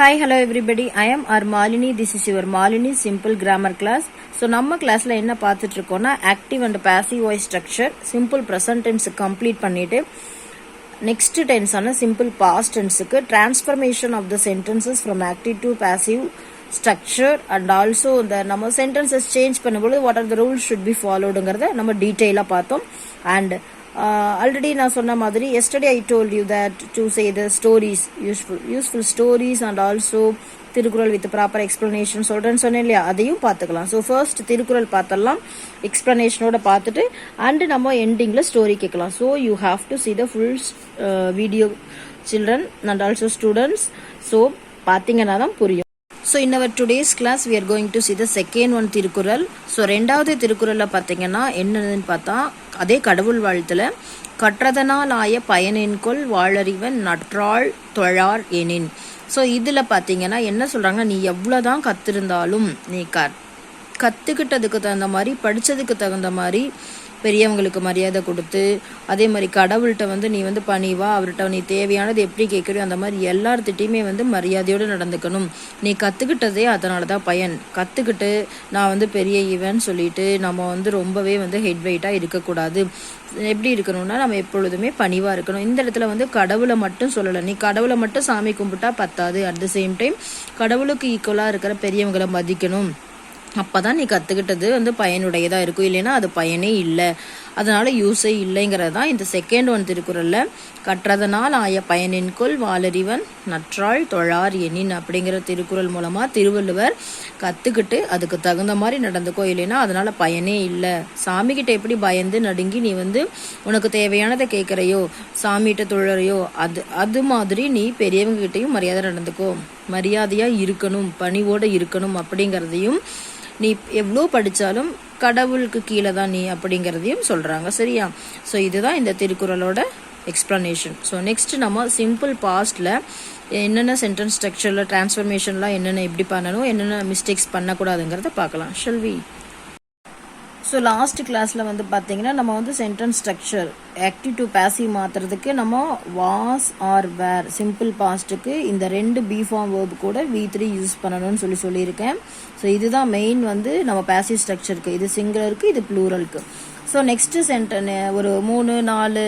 Hi, hello everybody. I am our Malini. This is your Malini simple grammar class. So நம்ம கிளாஸ்ல என்ன பார்த்துட்டு இருக்கோம்னா active and passive voice structure simple present tense complete பண்ணிட்டு next tense ஆன simple past tenseக்கு transformation of the sentences from active to passive structure and also the நம்ம sentences change பண்ணும்போது what are the rules should be followedங்கறத நம்ம டீடைலா பார்த்தோம். And already நான் சொன்ன மாதிரி yesterday I told you that to say the stories useful stories and also Thirukkural with proper explanation சொல்றேன்னு சொன்னேன் இல்லையா, அதையும் பார்த்துக்கலாம். ஸோ ஃபர்ஸ்ட் திருக்குறள் பார்த்தலாம், எக்ஸ்பிளனேஷனோட பார்த்துட்டு அண்ட் நம்ம எண்டிங்ல ஸ்டோரி கேட்கலாம். So you have to see the full video children and also students. So பார்த்தீங்கன்னா தான் புரியும். So in our today's class we are going to see the second one Thirukkural. So ரெண்டாவது திருக்குறள்ல பார்த்தீங்கன்னா என்னன்னு பார்த்தா அதே கடவுள் வாழ்த்துல கற்றதனால் ஆய பயனென்கொள் வாழறிவன் நற்றாள் தொழார் எனின். ஸோ இதுல பார்த்தீங்கன்னா என்ன சொல்றாங்கன்னா, நீ எவ்வளவுதான் கத்திருந்தாலும் நீ கத்துக்கிட்டதுக்கு தகுந்த மாதிரி படிச்சதுக்கு தகுந்த மாதிரி பெரியவங்களுக்கு மரியாதை கொடுத்து, அதே மாதிரி கடவுள்கிட்ட நீ பணிவா அவர்கிட்ட நீ தேவையானது எப்படி கேட்கறியோ அந்த மாதிரி எல்லார்த்திட்டையுமே மரியாதையோடு நடந்துக்கணும். நீ கத்துக்கிட்டதே அதனாலதான் பயன். கத்துக்கிட்டு நான் பெரிய ஈவன் சொல்லிட்டு நம்ம ரொம்பவே ஹெட் வெயிட்டா இருக்கக்கூடாது. எப்படி இருக்கணும்னா நம்ம எப்பொழுதுமே பணிவா இருக்கணும். இந்த இடத்துல கடவுளை மட்டும் சொல்லலை, நீ கடவுளை மட்டும் சாமி கும்பிட்டா பத்தாது. அட் த சேம் டைம் கடவுளுக்கு ஈக்குவலா இருக்கிற பெரியவங்களை மதிக்கணும். அப்பதான் நீ கத்துக்கிட்டது பயனுடையதா இருக்கும். இல்லைன்னா அது பயனே இல்லை, அதனால யூஸே இல்லைங்கிறதான் இந்த செகண்ட் ஒன் திருக்குறள்ல கற்றதனால் ஆய பயனென்கொள் வாளறிவன் நற்றாள் தொழார் எனின் அப்படிங்கிற திருக்குறள் மூலமா திருவள்ளுவர் கத்துக்கிட்டு அதுக்கு தகுந்த மாதிரி நடந்துக்கோ, இல்லைன்னா அதனால பயனே இல்லை. சாமி கிட்ட எப்படி பயந்து நடுங்கி நீ உனக்கு தேவையானதை கேட்கறையோ சாமிகிட்ட தொழறையோ அது மாதிரி நீ பெரியவங்க கிட்டையும் மரியாதை நடந்துக்கோ, மரியாதையா இருக்கணும், பணிவோட இருக்கணும் அப்படிங்கிறதையும், நீ எவ்வளோ படிச்சாலும் கடவுளுக்கு கீழே தான் நீ அப்படிங்கிறதையும் சொல்றாங்க. சரியா? ஸோ இதுதான் இந்த திருக்குறளோட எக்ஸ்பிளனேஷன். ஸோ நெக்ஸ்ட் நம்ம சிம்பிள் பாஸ்ட்ல என்னென்ன சென்டென்ஸ் ஸ்ட்ரக்சர்ல டிரான்ஸ்ஃபர்மேஷன்லாம் என்னென்ன எப்படி பண்ணணும், என்னென்ன மிஸ்டேக்ஸ் பண்ணக்கூடாதுங்கிறத பார்க்கலாம். Shall we? ஸோ லாஸ்ட் கிளாஸ்ல பார்த்தீங்கன்னா நம்ம sentence structure active to passive மாத்துறதுக்கு நம்ம வாஸ் ஆர் வேர் சிம்பிள் பாஸ்ட்டுக்கு இந்த ரெண்டு பி ஃபார்ம் வேர்ப் கூட V3 யூஸ் பண்ணணும்னு சொல்லியிருக்கேன். ஸோ இதுதான் மெயின் நம்ம பாசிவ் ஸ்ட்ரக்சருக்கு. இது சிங்குலருக்கு, இது ப்ளூரலுக்கு. ஸோ நெக்ஸ்ட் ஒரு 3-4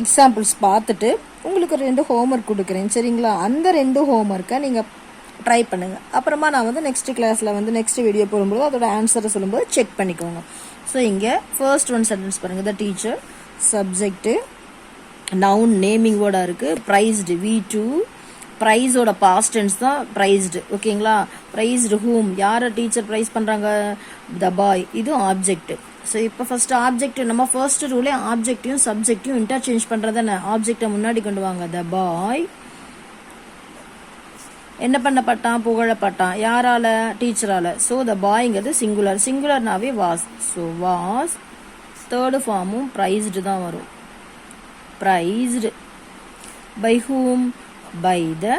எக்ஸாம்பிள்ஸ் பார்த்துட்டு உங்களுக்கு 2 ஹோம்ஒர்க் கொடுக்குறேன். சரிங்களா? அந்த 2 ஹோம்ஒர்க்கை நீங்கள் ட்ரை பண்ணுங்க. அப்புறமா நான் நெக்ஸ்ட் கிளாஸ்ல நெக்ஸ்ட் வீடியோ போடும்போது அதோட ஆன்சரை சொல்லும்போது செக் பண்ணிக்கோங்க. ஸோ இங்கே ஃபர்ஸ்ட் ஒன் சென்டென்ஸ் பாருங்க. The teacher subject noun naming வேர்டா இருக்கு. ப்ரைஸ்டு V2, ப்ரைஸோட பாஸ்ட் டென்ஸ் தான் ப்ரைஸ்டு. ஓகேங்களா? ப்ரைஸ்டு ஹூம், யாரை டீச்சர் ப்ரைஸ் பண்றாங்க? The boy. இது ஆப்ஜெக்ட். ஸோ இப்போ ஃபர்ஸ்ட் ஆப்ஜெக்ட், நம்ம ஃபர்ஸ்ட் ரூலே ஆப்ஜெக்டையும் சப்ஜெக்டையும் இன்டர்சேஞ்ச் பண்றதானே. ஆப்ஜெக்டை முன்னாடி கொண்டு வாங்க. த பாய் என்ன பண்ணப்பட்டான்? புகழப்பட்டான். யாரால? டீச்சரால. So the பாய்ங்கிறது singular. சிங்குலர்னாவே was. So was third ஃபார்மும் priced தான் வரும். Priced by whom? By the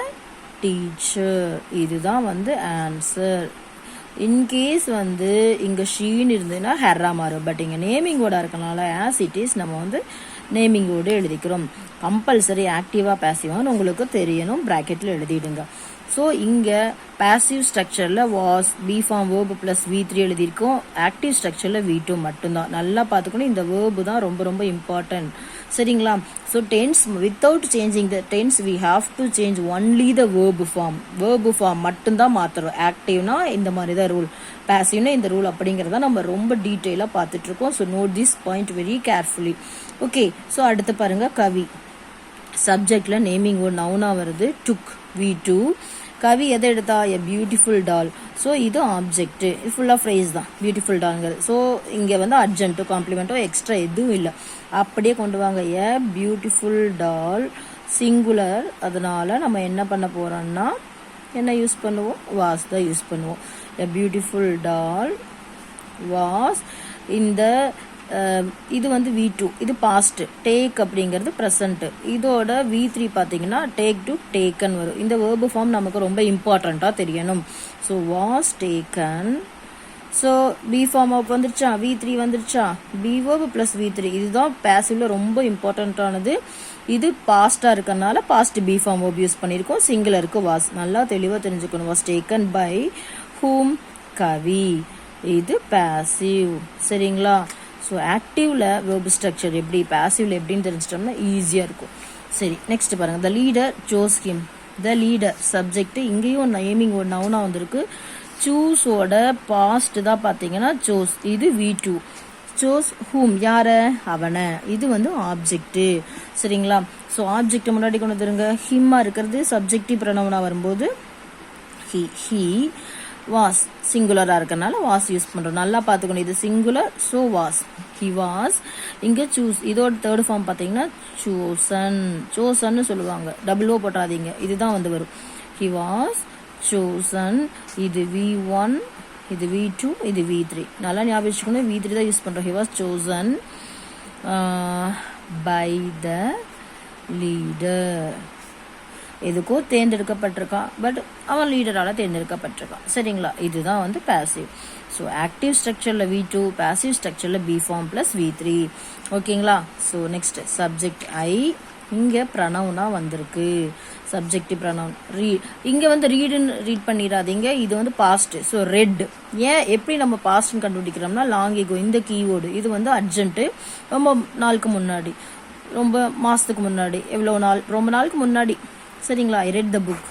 teacher. இதுதான் ஆன்சர். இன்கேஸ் இங்க ஷீன் இருந்ததுன்னா ஹெர்ரா மாறும். பட் இங்க நேமிங் வேர்டா இருக்கனால ஆஸ் இட் இஸ் நம்ம நேமிங் வேர்டு எழுதிக்கிறோம். கம்பல்சரி ஆக்டிவா பாசிவான்னு உங்களுக்கு தெரியணும். பிராக்கெட்ல எழுதிடுங்க. ஸோ இங்கே பாசிவ் ஸ்ட்ரக்சரில் was B form verb plus V3 எழுதியிருக்கோம். ஆக்டிவ் ஸ்ட்ரக்சரில் V2 மட்டும்தான். நல்லா பார்த்துக்கணும். இந்த வேர்பு தான் ரொம்ப ரொம்ப இம்பார்ட்டன்ட். சரிங்களா? So tense without changing the tense we have to change only the verb form. Verb form மட்டும்தான் மாற்றுறோம். ஆக்டிவ்னா இந்த மாதிரி தான் ரூல், பாசிவ்னா இந்த ரூல் அப்படிங்கிறத நம்ம ரொம்ப டீட்டெயிலாக பார்த்துட்டு இருக்கோம். So note this point very carefully. Okay. So அடுத்து பாருங்க. கவி சப்ஜெக்ட்ல நேமிங் வேர்ட் நவுனா வருது. டுக் V2. கவி எதை எடுத்தா? A beautiful doll. ஸோ இது ஆப்ஜெக்ட், ஃபுல்லாக ஃப்ரேஸ் தான் பியூட்டிஃபுல் டால்ங்கிறது. ஸோ இங்கே அர்ஜென்ட்டோ காம்ப்ளிமெண்ட்டோ எக்ஸ்ட்ரா எதுவும் இல்லை, அப்படியே கொண்டு வாங்க. A beautiful doll singular. அதனால நம்ம என்ன பண்ண போறோம்னா என்ன யூஸ் பண்ணுவோம்? வாஸ் தான் யூஸ் பண்ணுவோம். A beautiful doll was. இந்த இது V2, இது பாஸ்ட். டேக் அப்படிங்கிறது ப்ரெசன்ட். இதோட V3 பார்த்தீங்கன்னா டேக் டு டேக்கன் வரும். இந்த வேர்பு ஃபார்ம் நமக்கு ரொம்ப இம்பார்ட்டண்ட்டாக தெரியணும். So was taken so be form of வந்துருச்சா, V3 வந்துருச்சா, பி verb ப்ளஸ் V3. இதுதான் பேசிவ்ல ரொம்ப இம்பார்ட்டண்ட்டானது. இது பாஸ்டாக இருக்கறனால past be form verb use பண்ணியிருக்கோம். சிங்குலருக்கு வாஸ். நல்லா தெளிவாக தெரிஞ்சுக்கணும். Was taken by whom, Kavi. இது பேசிவ். சரிங்களா? ஸோ ஆக்டிவ்ல verb ஸ்ட்ரக்சர் எப்படி, பேசிவ்ல எப்படின்னு தெரிஞ்சிட்டோம்னா ஈஸியாக இருக்கும். சரி, நெக்ஸ்ட் பாருங்க. The leader chose him. The leader subject. இங்கேயும் நேமிங் ஒரு நவுனா வந்திருக்கு. சூஸோட பாஸ்ட் தான் பார்த்தீங்கன்னா சோஸ். இது V2. சோஸ் ஹூம், யார, அவனை. இது வந்து ஆப்ஜெக்ட். சரிங்களா? ஸோ ஆப்ஜெக்ட் முன்னாடி கொண்டு வந்துருங்க. ஹிம்மா இருக்கிறது சப்ஜெக்டிவ் ப்ரொனவுனா வரும்போது ஹி வாஸ் சிங்குலரா இருக்கனால வாஸ் யூஸ் பண்றோம். நல்லா பார்த்துக்கணும். இது singular, so was. He was. இங்க சூஸ். இதோட தேர்ட் ஃபார்ம் பார்த்தீங்கன்னா சோசன். சோசன்னு சொல்லுவாங்க. டபுள் ஓ போட்டாதீங்க. இதுதான் வந்து வரும். He was chosen. இது V1, இது V2, இது V3. நல்லா ஞாபகம் வச்சுக்கணும். V3 தான் யூஸ் பண்றோம். He was chosen by the leader. எதுக்கோ தேர்ந்தெடுக்கப்பட்டிருக்கான், பட் அவன் லீடரால தேர்ந்தெடுக்கப்பட்டிருக்கான். சரிங்களா? இதுதான் வந்து பேசிவ். ஸோ ஆக்டிவ் ஸ்ட்ரக்சர்ல V2, பேசிவ் ஸ்ட்ரக்சர்ல B ஃபார்ம் பிளஸ் V3. ஓகேங்களா? So next subject I. இங்க ப்ரனவுனா வந்திருக்கு. Subjective pronoun. இங்க வந்து ரீட் பண்ணிடாதீங்க. இது வந்து பாஸ்ட். So red. ஏன் எப்படி நம்ம பாஸ்ட்னு கண்டுபிடிக்கிறோம்னா லாங் எகோ. இந்த கீவேர்டு இது வந்து அர்ஜென்ட். ரொம்ப நாளுக்கு முன்னாடி, ரொம்ப மாசத்துக்கு முன்னாடி, எவ்வளோ நாள், ரொம்ப நாளுக்கு முன்னாடி. சரிங்களா? I read the book.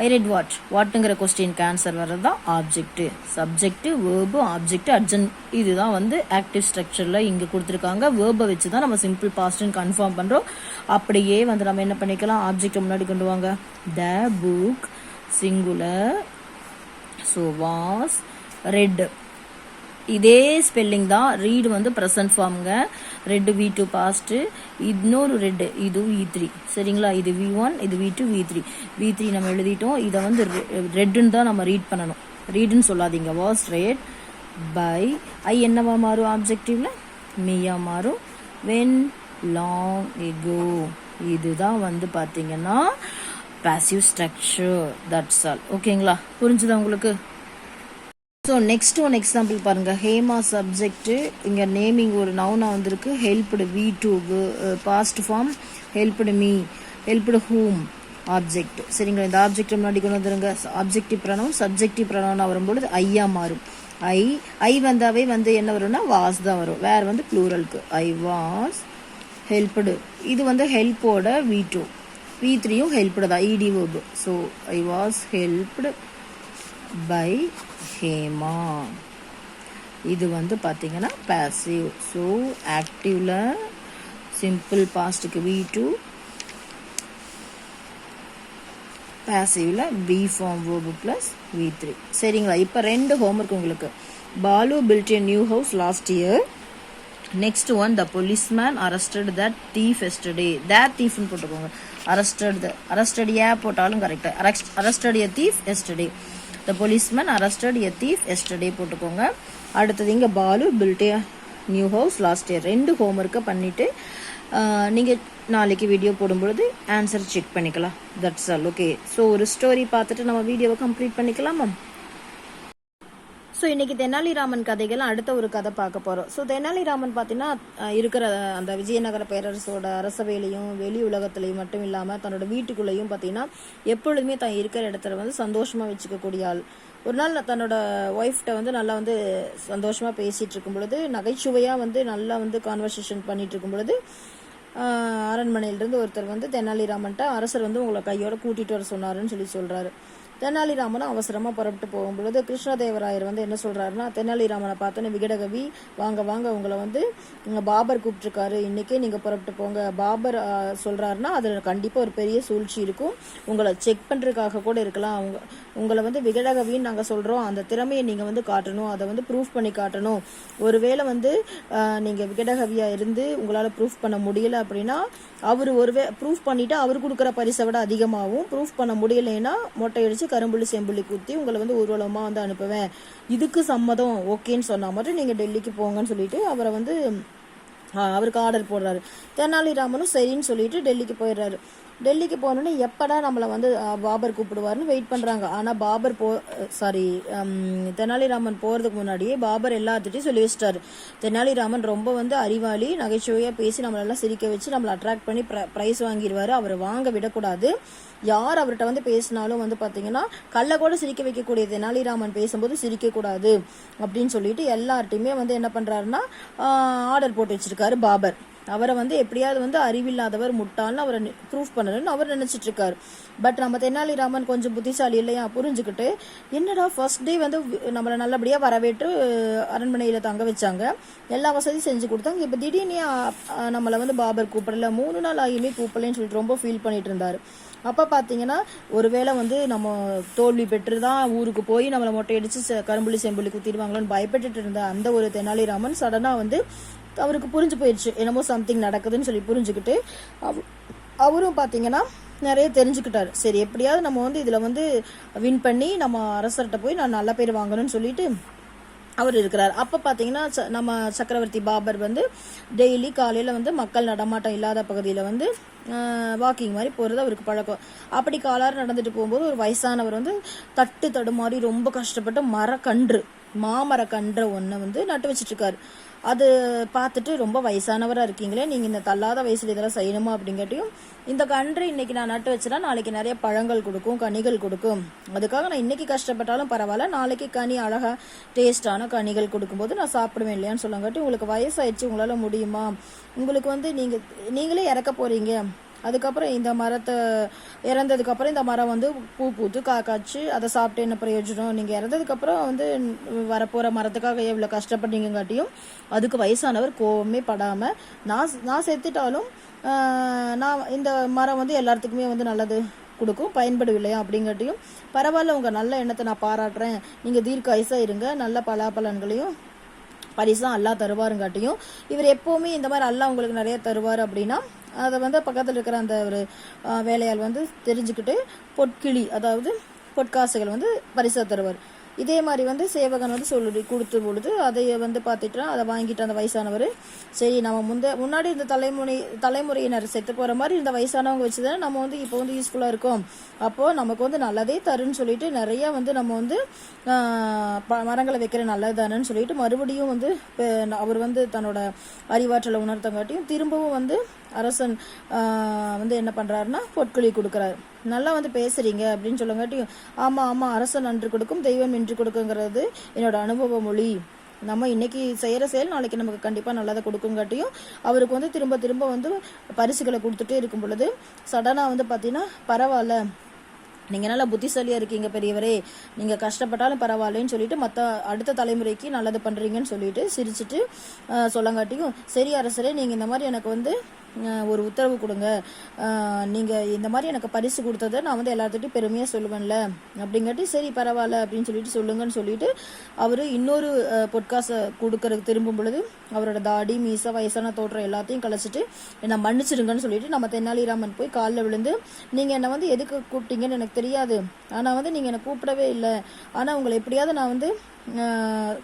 I read வாட்டுங்கிற கொஸ்டினுக்கு ஆன்சர் வர்றது தான் object. Subject, verb, object, urgent. இதுதான் வந்து ஆக்டிவ் ஸ்ட்ரக்சர்ல இங்க கொடுத்துருக்காங்க. வேர்பை வச்சு தான் நம்ம சிம்பிள் பாஸ்ட்னு கன்ஃபார்ம் பண்றோம். அப்படியே வந்து நம்ம என்ன பண்ணிக்கலாம், ஆப்ஜெக்ட் முன்னாடி கொண்டு வாங்க. The book singular, so was read. இதே ஸ்பெல்லிங் தான். ரீட் வந்து ப்ரெசன்ட் ஃபார்முங்க. Read V2 past. இன்னொரு ரெட், இது V3. சரிங்களா? இது V1, இது V2, V3 நம்ம எழுதிட்டோம். இதை வந்து ரெட்னு தான் நம்ம ரீட் பண்ணணும். ரீடுன்னு சொல்லாதீங்க. Was red by. ஐ என்னவா மாறும் ஆப்ஜெக்டிவ்ல, மீயா மாறும். When long echo. இதுதான் வந்து பார்த்தீங்கன்னா பாசிவ் ஸ்ட்ரக்சர். That's all. ஓகேங்களா? புரிஞ்சுதா உங்களுக்கு? ஸோ நெக்ஸ்ட் ஒன் எக்ஸாம்பிள் பாருங்க. ஹேமா சப்ஜெக்ட். இங்கே நேமிங் ஒரு நவுனா வந்திருக்கு. Helped V2 past form. Helped me, helped whom object. சரிங்களா? இந்த ஆப்ஜெக்ட் முன்னாடி கொண்டு வந்துருங்க. ஆப்ஜெக்டிவ் ப்ரனவுன் சப்ஜெக்டிவ் ப்ரனவுனா வரும்பொழுது ஐயா மாறும். ஐ வந்தாவே வந்து என்ன வரும்னா வாஸ் தான் வரும். வேற வந்து ப்ளூரலுக்கு ஐ வாஸ் ஹெல்ப்டு. இது வந்து ஹெல்ப்போட V2. V3யும் ஹெல்ப்டு தான், ED verb. So I was helped by Hema. இது வந்து பார்த்தீங்கன்னா பாசிவ். ஸோ ஆக்டிவ்ல சிம்பிள் பாஸ்ட்டுக்கு V2, பாசிவ்ல B form verb plus V3. சரிங்களா? இப்போ 2 ஹோம்ஒர்க் உங்களுக்கு. Balu built a new house last year. Next one, the policeman arrested that thief yesterday. that thiefனு போட்டுக்கோங்க. arrested ஏ போட்டாலும் கரெக்டா. arrested a thief yesterday. the policeman arrested a thief yesterday போட்டுக்கோங்க. அடுத்தது இங்க Balu built a new house last year. 2 ஹோம்ஒர்க்கை பண்ணிட்டு நீங்க நாளைக்கு வீடியோ போடும்பொழுது ஆன்சர் செக் பண்ணிக்கலாம். That's all. ஓகே. ஸோ ஒரு ஸ்டோரி பார்த்துட்டு நம்ம வீடியோவை கம்ப்ளீட் பண்ணிக்கலாமா? ஸோ இன்னைக்கு தெனாலிராமன் கதைகள் அடுத்த ஒரு கதை பார்க்க போகிறோம். ஸோ தெனாலிராமன் பார்த்தீங்கன்னா இருக்கிற அந்த விஜயநகர பேரரசோட அரசவையிலையும் வெளி உலகத்திலையும் மட்டும் இல்லாமல் தன்னோட வீட்டுக்குள்ளேயும் பார்த்தீங்கன்னா எப்பொழுதுமே தான் இருக்கிற இடத்துல வந்து சந்தோஷமாக வச்சுக்கக்கூடிய ஆள். ஒரு நாள் தன்னோட ஒய்ஃப்ட்ட வந்து நல்லா வந்து சந்தோஷமாக பேசிகிட்டு இருக்கும் பொழுது, நகைச்சுவையாக வந்து நல்லா வந்து கான்வர்சேஷன் பண்ணிட்டு இருக்கும் பொழுது அரண்மனையிலிருந்து ஒருத்தர் வந்து தெனாலிராமன்ட்ட அரசர் வந்து உங்களை கையோட கூட்டிகிட்டு வர சொன்னாருன்னு சொல்கிறாரு. தெனாலிராமனும் அவசரமாக புறப்பட்டு போகும்பொழுது கிருஷ்ணதேவராயர் வந்து என்ன சொல்கிறாருன்னா, தெனாலிராமனை பார்த்தோன்னே விகடகவி வாங்க வாங்க உங்களை வந்து பாபர் கூப்பிட்டுருக்காரு, இன்றைக்கே நீங்கள் புறப்பட்டு போங்க. பாபர் சொல்கிறாருன்னா அதில் கண்டிப்பாக ஒரு பெரிய சூழ்ச்சி இருக்கும், உங்களை செக் பண்ணுறதுக்காக கூட இருக்கலாம். உங்களை வந்து விகடகவின்னு நாங்கள் சொல்கிறோம், அந்த திறமையை நீங்கள் வந்து காட்டணும், அதை வந்து ப்ரூஃப் பண்ணி காட்டணும். ஒருவேளை வந்து நீங்கள் விகடகவியாக இருந்து உங்களால் ப்ரூஃப் பண்ண முடியலை அப்படின்னா அவர் ப்ரூஃப் பண்ணிவிட்டு அவர் கொடுக்குற பரிசை விட அதிகமாகவும், ப்ரூஃப் பண்ண முடியலைன்னா மொட்டை அடித்து கரும்புள்ளி செம்புள்ளி குத்தி உங்களை வந்து ஊர்வலமாக வந்து அனுப்புவேன், இதுக்கு சம்மதம் ஓகேன்னு சொன்னால் மட்டும் நீங்கள் டெல்லிக்கு போங்கன்னு சொல்லிட்டு அவரை வந்து அவருக்கு ஆர்டர் போடுறாரு. தெனாலிராமனும் சரின்னு சொல்லிட்டு டெல்லிக்கு போயிடுறாரு. டெல்லிக்கு போனோடனே எப்படா நம்மளை வந்து பாபர் கூப்பிடுவாருன்னு வெயிட் பண்றாங்க. ஆனா பாபர் தெனாலிராமன் போறதுக்கு முன்னாடியே பாபர் எல்லாத்திட்டையும் சொல்லி வச்சிட்டாரு. தெனாலிராமன் ரொம்ப வந்து அறிவாளி, நகைச்சுவையா பேசி நம்மளெல்லாம் சிரிக்க வச்சு நம்மளை அட்ராக்ட் பண்ணி பிரைஸ் வாங்கிடுவாரு. அவரை வாங்க விடக்கூடாது. யார் அவர்கிட்ட வந்து பேசினாலும் வந்து பாத்தீங்கன்னா கல்ல கூட சிரிக்க வைக்கக்கூடிய தெனாலிராமன் பேசும்போது சிரிக்க கூடாது அப்படின்னு சொல்லிட்டு எல்லார்ட்டையுமே வந்து என்ன பண்றாருன்னா ஆர்டர் போட்டு வச்சிருக்காரு பாபர். அவரை வந்து எப்படியாவது வந்து அறிவில்லாதவர், முட்டாள்னு அவரை ப்ரூஃப் பண்ணணும்னு அவர் நினைச்சிட்டு இருக்காரு. பட் நம்ம தெனாலிராமன் கொஞ்சம் புத்திசாலி இல்லையா, புரிஞ்சுக்கிட்டு என்னடா ஃபர்ஸ்ட் டே வந்து நம்மளை நல்லபடியா வரவேற்று அரண்மனையில தங்க வச்சாங்க, எல்லா வசதியும் செஞ்சு கொடுத்தாங்க. இப்ப திடீர்னு நம்மளை வந்து பாபர் கூப்பிடல, 3 நாள் ஆகியுமே கூப்பிடலன்னு சொல்லிட்டு ரொம்ப ஃபீல் பண்ணிட்டு இருந்தாரு. அப்ப பாத்தீங்கன்னா ஒருவேளை வந்து நம்ம தோல்வி பெற்றுதான் ஊருக்கு போய் நம்மளை மொட்டையடிச்சு கரும்புலி செம்புலி குத்திடுவாங்களோன்னு பயப்பட்டுட்டு இருந்த அந்த ஒரு தெனாலிராமன் சடனா வந்து அவருக்கு புரிஞ்சு போயிடுச்சு, என்னமோ சம்திங் நடக்குதுன்னு சொல்லி புரிஞ்சுக்கிட்டு அவரும் பாத்தீங்கன்னா நிறைய தெரிஞ்சுக்கிட்டாரு. சரி எப்படியாவது நம்ம வந்து இதுல வந்து வின் பண்ணி நம்ம அரசர்கிட்ட போய் நான் நல்ல பேர் வாங்கணும்னு சொல்லிட்டு அவர் இருக்கிறார். அப்ப பாத்தீங்கன்னா நம்ம சக்கரவர்த்தி பாபர் வந்து டெய்லி காலையில வந்து மக்கள் நடமாட்டம் இல்லாத பகுதியில வந்து வாக்கிங் மாதிரி போறது அவருக்கு பழக்கம். அப்படி காலாறு நடந்துட்டு போகும்போது ஒரு வயசானவர் வந்து தடுமாறி ரொம்ப கஷ்டப்பட்டு மாமரக்கன்று ஒன்ன வந்து நட்டு வச்சிட்டு இருக்காரு. அது பார்த்துட்டு ரொம்ப வயசானவரா இருக்கீங்களே, நீங்க இந்த தள்ளாத வயசுல இதெல்லாம் செய்யணுமா அப்படிங்காட்டியும், இந்த கன்று இன்னைக்கு நான் நட்டு வச்சுனா நாளைக்கு நிறைய பழங்கள் கொடுக்கும், கனிகள் கொடுக்கும், அதுக்காக நான் இன்னைக்கு கஷ்டப்பட்டாலும் பரவாயில்ல, நாளைக்கு கனி அழகா டேஸ்டான கனிகள் கொடுக்கும்போது நான் சாப்பிடுவேன் இல்லையான்னு சொல்லங்காட்டி, உங்களுக்கு வயசாயிடுச்சு உங்களால முடியுமா, உங்களுக்கு வந்து நீங்களே இறக்க போறீங்க, அதுக்கப்புறம் இந்த மரத்தை இறந்ததுக்கு அப்புறம் இந்த மரம் வந்து பூ பூத்து காய்ச்சி அதை சாப்பிட்டு என்ன பிரயோஜனம், நீங்க இறந்ததுக்கு அப்புறம் வந்து வரப்போற மரத்துக்காக எவ்வளவு கஷ்டப்பட்டீங்காட்டியும் அதுக்கு வயசானவர் கோவமே படாம நான் செத்துட்டாலும் நான் இந்த மரம் வந்து எல்லாத்துக்குமே வந்து நல்லது கொடுக்கும், பயன்படும் இல்லையா அப்படிங்காட்டியும் பரவாயில்ல, உங்க நல்ல எண்ணத்தை நான் பாராட்டுறேன், நீங்க தீர்க்காயுசா இருங்க, நல்ல பலாபலன்களையும் பரிசா அல்லா தருவாருங்காட்டியும் இவர் எப்பவுமே இந்த மாதிரி அல்லா உங்களுக்கு நிறைய தருவார் அப்படின்னா அதை வந்து பக்கத்தில் இருக்கிற அந்த ஒரு வேலையால் வந்து தெரிஞ்சுக்கிட்டு பொற்கிளி, அதாவது பொற்காசுகள் வந்து பரிசா தருவார். இதே மாதிரி வந்து சேவகன் வந்து சொல்லி கொடுத்த பொழுது அதை வந்து பார்த்துட்டு அதை வாங்கிட்டு அந்த வயசானவர், சரி நம்ம முன்னாடி இந்த தலைமுறையினர் செத்து போற மாதிரி இந்த வயசானவங்க வச்சுதானே நம்ம வந்து இப்போ வந்து யூஸ்ஃபுல்லா இருக்கும், அப்போ நமக்கு வந்து நல்லதே தருன்னு சொல்லிட்டு நிறைய வந்து நம்ம வந்து மரங்களை வைக்கிற நல்லதானு சொல்லிட்டு மறுபடியும் வந்து அவர் வந்து தன்னோட அறிவாற்றலை உணர்த்தங்காட்டியும் திரும்பவும் வந்து அரசன் வந்து என்ன பண்றாருன்னா பொற்குழி கொடுக்கறாரு. நல்லா வந்து பேசுறீங்க அப்படின்னு சொல்லங்காட்டியும் ஆமா ஆமா அரசன் நன்று கொடுக்கும் தெய்வம் இன்று கொடுக்குங்கிறது என்னோட அனுபவ மொழி, நம்ம இன்னைக்கு செய்யற செயல் நாளைக்கு நமக்கு கண்டிப்பா நல்லதை கொடுக்குங்காட்டியும் அவருக்கு வந்து திரும்ப திரும்ப வந்து பரிசுகளை கொடுத்துட்டே இருக்கும் பொழுது சடனா வந்து பாத்தீங்கன்னா பரவாயில்ல, நீங்க நல்லா புத்திசாலியா இருக்கீங்க பெரியவரே, நீங்க கஷ்டப்பட்டாலும் பரவாயில்லன்னு சொல்லிட்டு அடுத்த தலைமுறைக்கு நல்லது பண்றீங்கன்னு சொல்லிட்டு சிரிச்சுட்டு சொல்லங்காட்டியும், சரி அரசரே நீங்க இந்த மாதிரி எனக்கு வந்து ஒரு உத்தரவு கொடுங்க, நீங்க இந்த மாதிரி எனக்கு பரிசு கொடுத்ததை நான் வந்து எல்லாத்துட்டையும் பெருமையா சொல்லுவேன்ல அப்படிங்காட்டி, சரி பரவாயில்ல அப்படின்னு சொல்லிட்டு சொல்லுங்கன்னு சொல்லிட்டு அவரு இன்னொரு பொற்காசை கொடுக்கறதுக்கு திரும்பும் பொழுது அவரோட தாடி மீசா வயசான தோற்றம் எல்லாத்தையும் கழிச்சிட்டு என்ன மன்னிச்சிருங்கன்னு சொல்லிட்டு நம்ம தெனாலிராமன் போய் காலில் விழுந்து, நீங்க என்ன வந்து எதுக்கு கூப்பிட்டீங்கன்னு எனக்கு தெரியாது, ஆனா வந்து நீங்க என்ன கூப்பிடவே இல்லை, ஆனா உங்களை எப்படியாவது நான் வந்து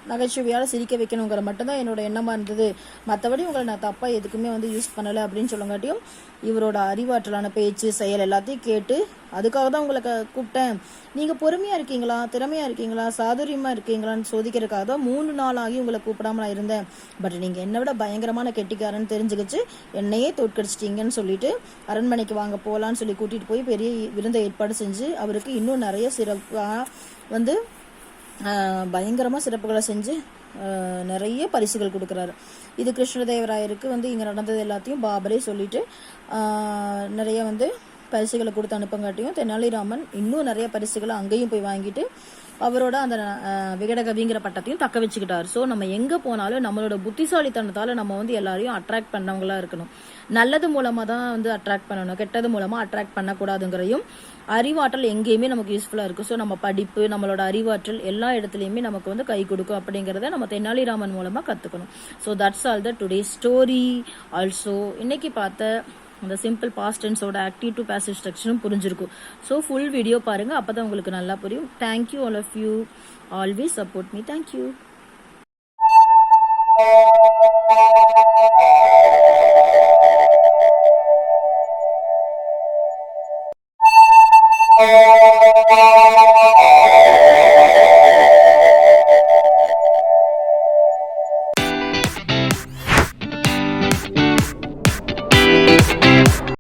நகைச்சுவையால சிரிக்க வைக்கணுங்கிற மட்டும்தான் என்னோட எண்ணமா இருந்தது, மற்றபடி உங்களை நான் தப்பா எதுக்குமே வந்து யூஸ் பண்ணல அப்படின்னு சொல்லங்காட்டியும் இவரோட அறிவாற்றலான பேச்சு செயல் எல்லாத்தையும் கேட்டு அதுக்காக தான் உங்களை கூப்பிட்டேன், நீங்க பொறுமையா இருக்கீங்களா, திறமையா இருக்கீங்களா, சாதுரியமா இருக்கீங்களான்னு சோதிக்கிறதுக்காக தான் 3 நாள் ஆகி உங்களை கூப்பிடாம நான் இருந்தேன், பட் நீங்க என்னை விட பயங்கரமான கெட்டிக்காரன்னு தெரிஞ்சுக்கிச்சு என்னையே தோற்கடிச்சிட்டீங்கன்னு சொல்லிட்டு அரண்மனைக்கு வாங்க போலான்னு சொல்லி கூட்டிட்டு போய் பெரிய விருந்தை ஏற்பாடு செஞ்சு அவருக்கு இன்னும் நிறைய சிறப்பா வந்து பயங்கரமா சிறப்புகளை செஞ்சு நிறைய பரிசுகள் கொடுக்கறாரு. இது கிருஷ்ணதேவராயருக்கு வந்து இங்க நடந்தது எல்லாத்தையும் பாபரே சொல்லிட்டு நிறைய வந்து பரிசுகளை கொடுத்து அனுப்பங்காட்டியும் தெனாலிராமன் இன்னும் நிறைய பரிசுகளை அங்கேயும் போய் வாங்கிட்டு அவரோட அந்த விகடகவிங்கிற பட்டத்தையும் தக்க வச்சுக்கிட்டாரு. ஸோ நம்ம எங்க போனாலும் நம்மளோட புத்திசாலித்தனத்தால நம்ம வந்து எல்லாரையும் அட்ராக்ட் பண்ணவங்களா இருக்கணும். நல்லது மூலமா தான் வந்து அட்ராக்ட் பண்ணணும், கெட்டது மூலமா அட்ராக்ட் பண்ணக்கூடாதுங்கிறதையும் அறிவாற்றல் எங்கேயுமே நமக்கு யூஸ்ஃபுல்லா இருக்கு. ஸோ நம்ம படிப்பு நம்மளோட அறிவாற்றல் எல்லா இடத்துலயுமே நமக்கு வந்து கை கொடுக்கும் அப்படிங்கறத நம்ம தெனாலிராமன் மூலமா கத்துக்கணும். So that's all the today story. Also இன்னைக்கு பார்த்த அந்த சிம்பிள் பாஸ்ட் டென்ஸோட ஆக்டிவ் டு பாசிவ் ஸ்ட்ரக்சரும் புரிஞ்சிருக்கும். ஸோ ஃபுல் வீடியோ பாருங்க, அப்பதான் உங்களுக்கு நல்லா புரியும். Thank you all of you, always support me. Thank you.